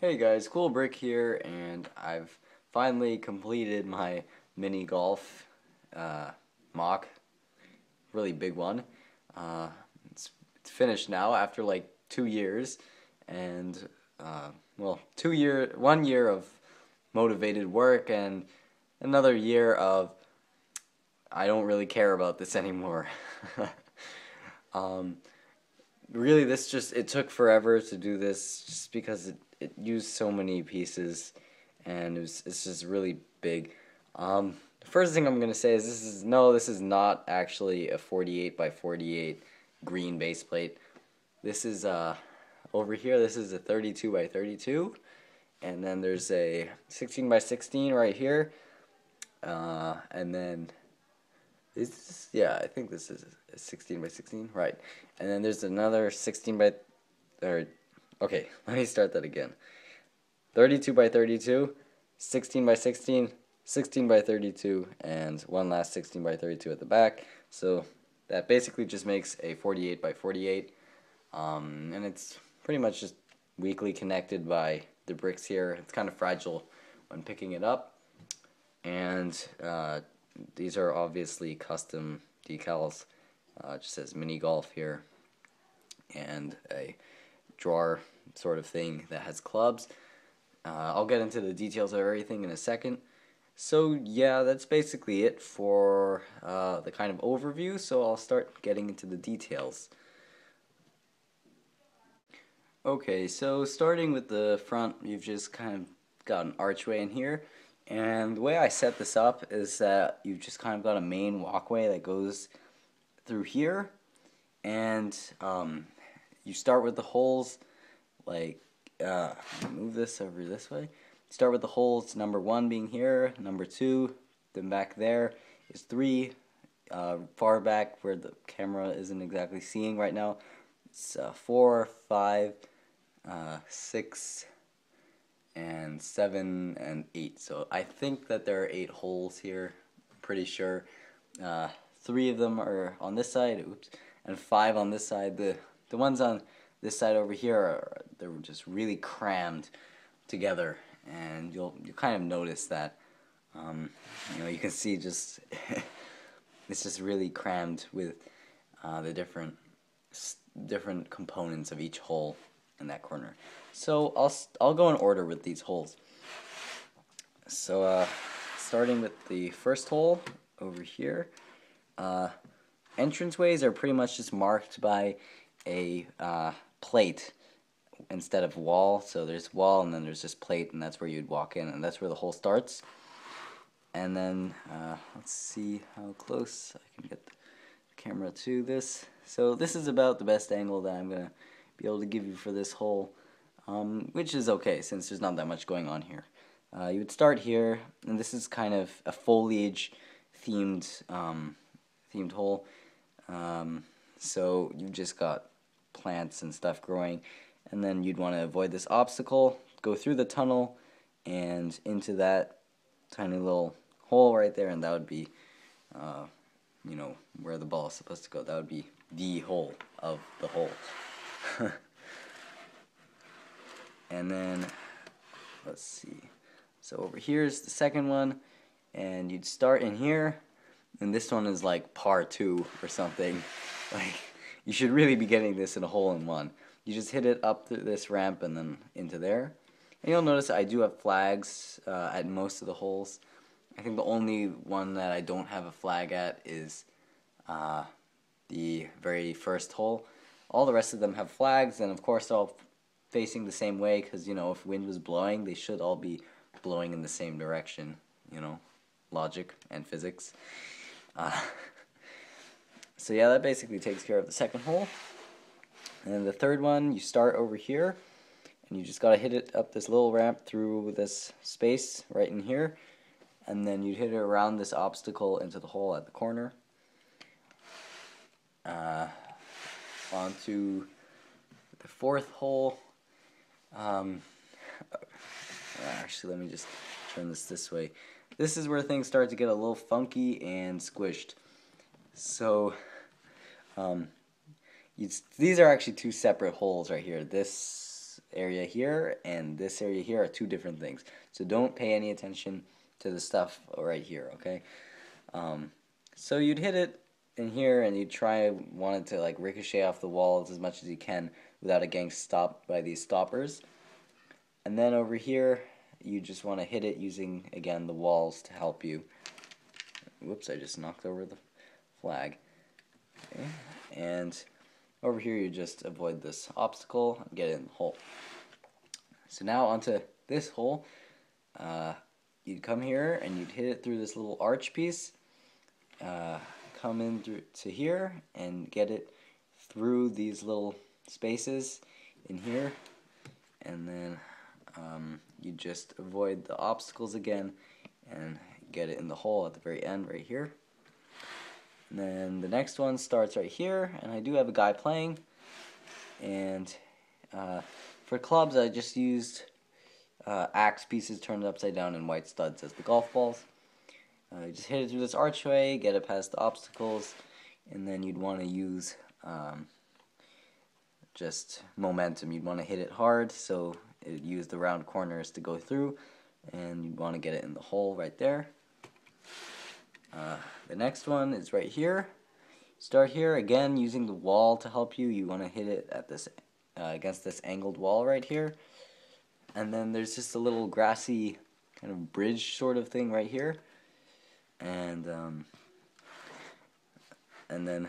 Hey guys, Cool Brick here, and I've finally completed my mini golf mock, really big one. Uh, it's finished now after like 2 years, and well, 1 year of motivated work and another year of I don't really care about this anymore. um, Really, it took forever to do this just because it used so many pieces and it's just really big. The first thing I'm gonna say is this is not actually a 48 by 48 green base plate. This is over here, this is a 32 by 32, and then there's a 16 by 16 right here, and then yeah, I think this is a 16 by 16, right. And then there's another 16 by, or, okay, let me start that again. 32 by 32, 16 by 16, 16 by 32, and one last 16 by 32 at the back. So that basically just makes a 48 by 48. And it's pretty much just weakly connected by the bricks here. It's kind of fragile when picking it up. And these are obviously custom decals. It just says mini golf here, and a drawer sort of thing that has clubs. I'll get into the details of everything in a second. So yeah, that's basically it for the kind of overview, so I'll start getting into the details. Okay, so starting with the front, you've just kind of got an archway in here. And the way I set this up is that you've just kind of got a main walkway that goes through here, and you start with the holes, like, move this over this way. Start with the holes, number 1 being here, number 2, then back there is 3, far back where the camera isn't exactly seeing right now. It's 4, 5, 6, and 7 and 8. So I think that there are 8 holes here. I'm pretty sure. 3 of them are on this side, oops, and 5 on this side. The ones on this side over here they're just really crammed together, and you'll kind of notice that. You can see just it's just really crammed with the different components of each hole in that corner. So I'll go in order with these holes. So starting with the first hole over here, entranceways are pretty much just marked by a plate instead of wall. So there's wall and then there's just plate, and that's where you'd walk in, and that's where the hole starts. And then let's see how close I can get the camera to this. So this is about the best angle that I'm gonna be able to give you for this hole, which is okay since there's not that much going on here. You would start here, and this is kind of a foliage themed hole. So you've just got plants and stuff growing, and then you'd want to avoid this obstacle, go through the tunnel and into that tiny little hole right there, and that would be where the ball is supposed to go. That would be the hole of the hole. And then let's see, so over here's the second one, and you'd start in here, and this one is like par 2 or something. Like, you should really be getting this in a hole in one. You just hit it up this ramp and then into there. And you'll notice I do have flags at most of the holes. I think the only one that I don't have a flag at is the very first hole. All the rest of them have flags, and of course they're all facing the same way, because if wind was blowing, they should all be blowing in the same direction. Logic and physics. So yeah, that basically takes care of the second hole. And then the third one, you start over here, and you just gotta hit it up this little ramp through this space right in here, and then you'd hit it around this obstacle into the hole at the corner. Onto the fourth hole. Actually, let me just turn this way. This is where things start to get a little funky and squished. So, these are actually 2 separate holes right here. This area here and this area here are two different things. So don't pay any attention to the stuff right here, okay? So you'd hit it in here and you want it to like ricochet off the walls as much as you can without it getting stopped by these stoppers. And then over here you just want to hit it using, again, the walls to help you. Whoops, I just knocked over the flag. Okay. And over here you just avoid this obstacle and get it in the hole. So now onto this hole, you'd come here and you'd hit it through this little arch piece, come in through to here and get it through these little spaces in here, and then you just avoid the obstacles again and get it in the hole at the very end right here. And then the next one starts right here, and I do have a guy playing, and for clubs I just used axe pieces turned upside down and white studs as the golf balls. You just hit it through this archway, get it past the obstacles, and then you'd want to use just momentum. You'd want to hit it hard so it used the round corners to go through, and you'd want to get it in the hole right there. The next one is right here. Start here again using the wall to help you. You want to hit it at this against this angled wall right here, and then there's just a little grassy kind of bridge sort of thing right here, and then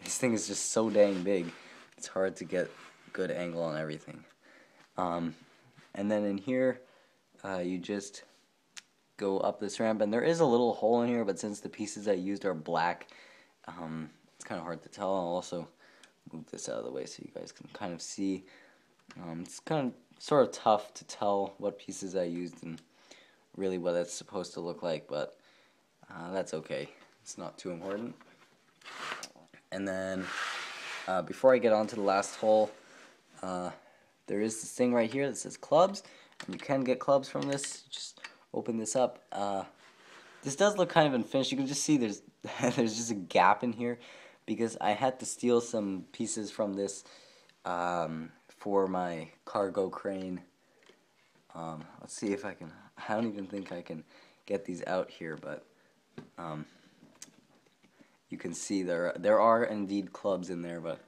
this thing is just so dang big. It's hard to get good angle on everything. And then in here, you just go up this ramp, and there is a little hole in here, but since the pieces I used are black, it's kind of hard to tell. I'll also move this out of the way so you guys can kind of see. It's kind of sort of tough to tell what pieces I used and really what it's supposed to look like, but that's okay. It's not too important. And then before I get on to the last hole, there is this thing right here that says clubs, and you can get clubs from this. Just open this up. This does look kind of unfinished. You can just see there's there's just a gap in here because I had to steal some pieces from this for my cargo crane. Let's see if I can. I don't even think I can get these out here, but you can see there are indeed clubs in there, but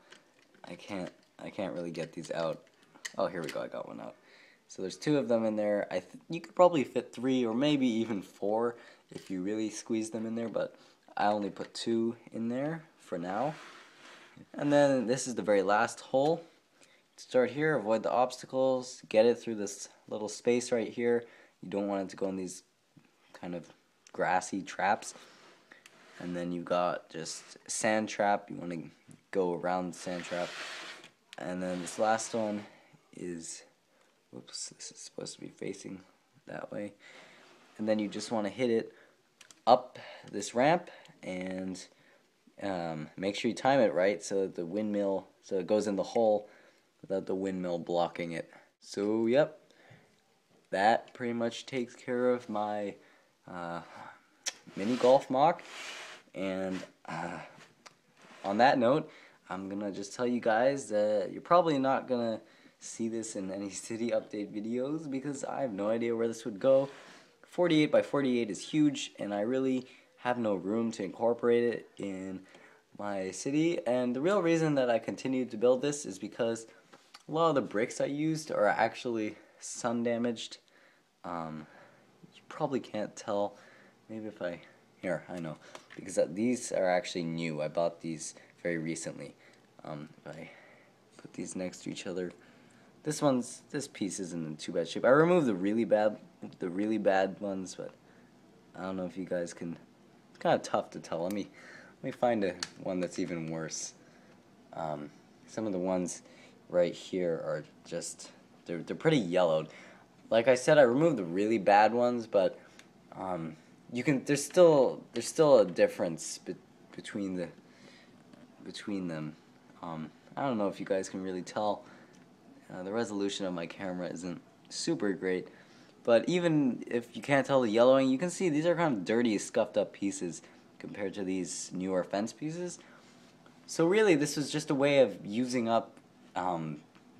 I can't really get these out. Oh, here we go. I got one out. So there's two of them in there. You could probably fit 3 or maybe even 4 if you really squeeze them in there, but I only put 2 in there for now. And then this is the very last hole. Start here, avoid the obstacles, get it through this little space right here. You don't want it to go in these kind of grassy traps. And then you got just sand trap. You want to go around the sand trap. And then this last one is, whoops, this is supposed to be facing that way. And then you just want to hit it up this ramp and make sure you time it right so that so it goes in the hole without the windmill blocking it. So yep, that pretty much takes care of my Minigolf MOC. And on that note, I'm gonna just tell you guys that you're probably not gonna see this in any city update videos because I have no idea where this would go. 48 by 48 is huge, and I really have no room to incorporate it in my city. And the real reason that I continued to build this is because a lot of the bricks I used are actually sun damaged. You probably can't tell. Maybe if here, I know, because these are actually new. I bought these very recently. If I put these next to each other, this piece isn't in too bad shape. I removed the really bad ones, but I don't know if you guys can. It's kind of tough to tell. Let me find one that's even worse. Some of the ones right here are just they're pretty yellowed. Like I said, I removed the really bad ones, but there's still a difference between them. I don't know if you guys can really tell. The resolution of my camera isn't super great, but even if you can't tell the yellowing, you can see these are kind of dirty, scuffed up pieces compared to these newer fence pieces. So really, this was just a way of using up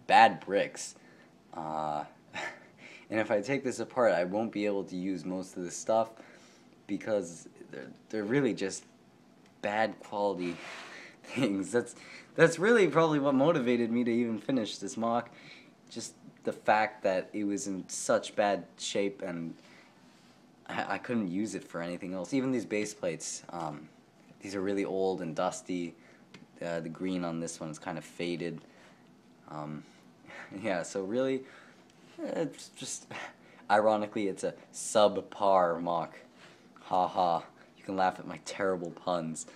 bad bricks. And if I take this apart, I won't be able to use most of this stuff because they're really just bad quality things. That's really probably what motivated me to even finish this MOC. Just the fact that it was in such bad shape and I couldn't use it for anything else. Even these base plates, these are really old and dusty. The green on this one is kind of faded. Yeah, so really, it's just, ironically, it's a subpar MOC. Ha ha. You can laugh at my terrible puns.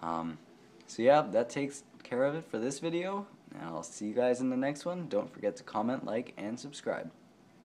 So yeah, that takes care of it for this video. And I'll see you guys in the next one. Don't forget to comment, like, and subscribe.